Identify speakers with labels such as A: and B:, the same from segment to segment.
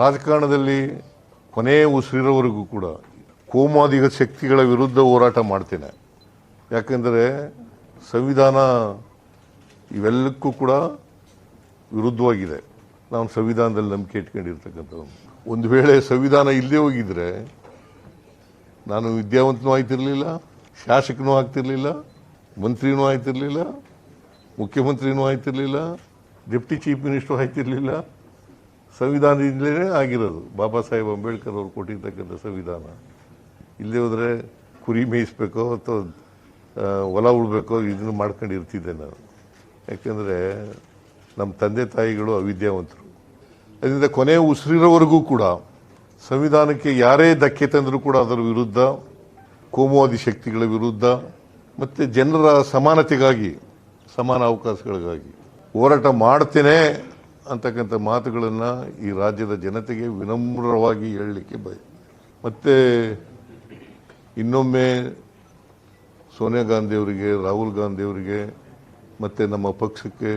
A: ರಾಜಕಾರಣದಲ್ಲಿ ಕೊನೆಯ ಉಸಿರಿರೋವರೆಗೂ ಕೂಡ ಕೋಮಾದಿಗ ಶಕ್ತಿಗಳ ವಿರುದ್ಧ ಹೋರಾಟ ಮಾಡ್ತೇನೆ. ಯಾಕೆಂದರೆ ಸಂವಿಧಾನ ಇವೆಲ್ಲಕ್ಕೂ ಕೂಡ ವಿರುದ್ಧವಾಗಿದೆ. ನಾವು ಸಂವಿಧಾನದಲ್ಲಿ ನಂಬಿಕೆ ಇಟ್ಕೊಂಡಿರ್ತಕ್ಕಂಥದ್ದು. ಒಂದು ವೇಳೆ ಸಂವಿಧಾನ ಇಲ್ಲದೆ ಹೋಗಿದ್ರೆ ನಾನು ವಿದ್ಯಾವಂತನೂ ಆಯ್ತಿರಲಿಲ್ಲ, ಶಾಸಕನೂ ಆಗ್ತಿರ್ಲಿಲ್ಲ, ಮಂತ್ರಿನೂ ಆಯ್ತಿರಲಿಲ್ಲ, ಮುಖ್ಯಮಂತ್ರಿನೂ ಆಯ್ತಿರಲಿಲ್ಲ, ಡೆಪ್ಟಿ ಚೀಫ್ ಮಿನಿಸ್ಟರ್ ಆಯ್ತಿರಲಿಲ್ಲ. ಸಂವಿಧಾನದಿಂದಲೇ ಆಗಿರೋದು. ಬಾಬಾ ಸಾಹೇಬ್ ಅಂಬೇಡ್ಕರ್ ಅವರು ಕೊಟ್ಟಿರ್ತಕ್ಕಂಥ ಸಂವಿಧಾನ. ಇಲ್ಲೇ ಹೋದರೆ ಕುರಿ ಮೇಯಿಸ್ಬೇಕೋ ಅಥವಾ ಹೊಲ ಉಳ್ಬೇಕೋ ಇದನ್ನು ಮಾಡ್ಕೊಂಡಿರ್ತಿದ್ದೆ ನಾನು. ಯಾಕೆಂದರೆ ನಮ್ಮ ತಂದೆ ತಾಯಿಗಳು ಅವಿದ್ಯಾವಂತರು. ಅದರಿಂದ ಕೊನೆಯ ಉಸಿರಿರೋವರೆಗೂ ಕೂಡ ಸಂವಿಧಾನಕ್ಕೆ ಯಾರೇ ಧಕ್ಕೆ ತಂದರೂ ಕೂಡ ಅದರ ವಿರುದ್ಧ, ಕೋಮುವಾದಿ ಶಕ್ತಿಗಳ ವಿರುದ್ಧ ಮತ್ತು ಜನರ ಸಮಾನತೆಗಾಗಿ, ಸಮಾನ ಅವಕಾಶಗಳಿಗಾಗಿ ಹೋರಾಟ ಮಾಡ್ತೇನೆ ಅಂತಕ್ಕಂಥ ಮಾತುಗಳನ್ನು ಈ ರಾಜ್ಯದ ಜನತೆಗೆ ವಿನಮ್ರವಾಗಿ ಹೇಳಲಿಕ್ಕೆ ಮತ್ತೆ ಇನ್ನೊಮ್ಮೆ ಸೋನಿಯಾ ಗಾಂಧಿಯವರಿಗೆ, ರಾಹುಲ್ ಗಾಂಧಿಯವರಿಗೆ ಮತ್ತು ನಮ್ಮ ಪಕ್ಷಕ್ಕೆ,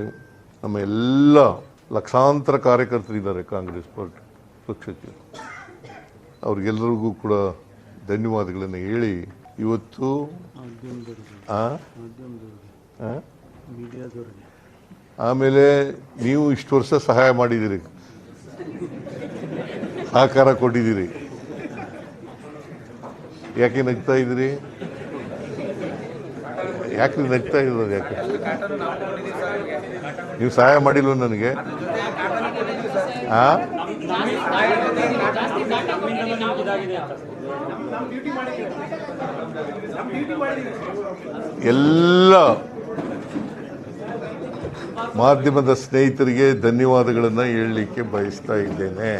A: ನಮ್ಮ ಎಲ್ಲ ಲಕ್ಷಾಂತರ ಕಾರ್ಯಕರ್ತರಿದ್ದಾರೆ ಕಾಂಗ್ರೆಸ್ ಪಕ್ಷಕ್ಕೆ, ಅವ್ರಿಗೆಲ್ಲರಿಗೂ ಕೂಡ ಧನ್ಯವಾದಗಳನ್ನು ಹೇಳಿ ಇವತ್ತು ಆಮೇಲೆ ನೀವು ಇಷ್ಟು ವರ್ಷ ಸಹಾಯ ಮಾಡಿದ್ದೀರಿ, ಸಹಕಾರ ಕೊಟ್ಟಿದ್ದೀರಿ. ಯಾಕೆ ನಗ್ತಾ ಇದ್ದೀರಿ? ಯಾಕೆ ನಗ್ತಾ ಇರೋದು? ಯಾಕೆ ನೀವು ಸಹಾಯ ಮಾಡಿಲ್ವ ನನಗೆ? ಎಲ್ಲ ಮಾಧ್ಯಮದ ಸ್ನೇಹಿತರಿಗೆ ಧನ್ಯವಾದಗಳನ್ನು ಹೇಳಲಿಕ್ಕೆ ಬಯಸ್ತಾ ಇದ್ದೇನೆ.